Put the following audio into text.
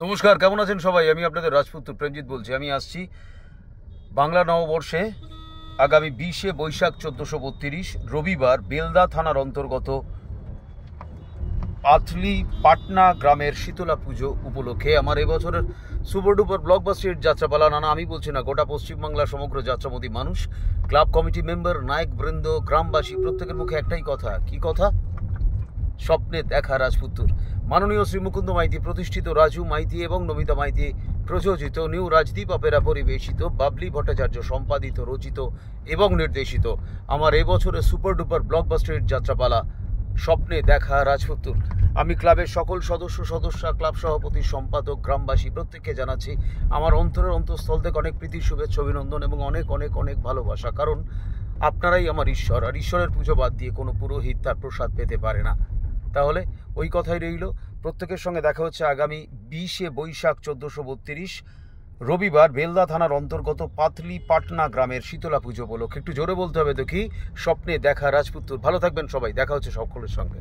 নমস্কার, কেমন আছেন সবাই? আমি আপনাদের রাজপুত্র প্রেমজিৎ বলছি। আমি আসছি বাংলা নববর্ষে আগামী 20শে বৈশাখ 1432 রবিবার বেলদা থানার অন্তর্গত পাথলি পাটনা গ্রামের শীতলা পুজো উপলক্ষে আমার এবছরের সুপার ডুপার ব্লকবাস্টার যাত্রাপালা। নানা আমি বলছি না, গোটা পশ্চিমবাংলা সমগ্র যাত্রামতী মানুষ, ক্লাব কমিটি মেম্বার, নায়ক বৃন্দ, গ্রামবাসী প্রত্যেকের মুখে একটাই কথা। কি কথা? স্বপ্নে দেখা রাজপুত্র। মাননীয় শ্রী মুকুন্দ মাইতি প্রতিষ্ঠিত, রাজু মাইতি এবং নমিতা মাইতি প্রযোজিত, নিউ রাজদীপ অপেরা পরিবেশিত, বাবলি ভট্টাচার্য সম্পাদিত, রচিত এবং নির্দেশিত আমার এবছরের সুপার ডুপার ব্লকবাস্টার যাত্রাপালা স্বপ্নে দেখা রাজপুত্র। আমি ক্লাবের সকল সদস্যা, ক্লাব সভাপতি, সম্পাদক, গ্রামবাসী প্রত্যেককে জানাচ্ছি আমার অন্তরের অন্তঃস্থল থেকে অনেক প্রীতি, শুভেচ্ছা, অভিনন্দন এবং অনেক অনেক অনেক ভালোবাসা। কারণ আপনারাই আমার ঈশ্বর, আর ঈশ্বরের পুজো বাদ দিয়ে কোনো পুরোহিত তার প্রসাদ পেতে পারে না। তাহলে ওই কথাই রইল, প্রত্যেকের সঙ্গে দেখা হচ্ছে আগামী 20শে বৈশাখ 1432 রবিবার বেলদা থানার অন্তর্গত পাথলি পাটনা গ্রামের শীতলা পুজো উপলক্ষে। একটু জোরে বলতে হবে তো, কি স্বপ্নে দেখা রাজপুত্র। ভালো থাকবেন সবাই, দেখা হচ্ছে সকলের সঙ্গে।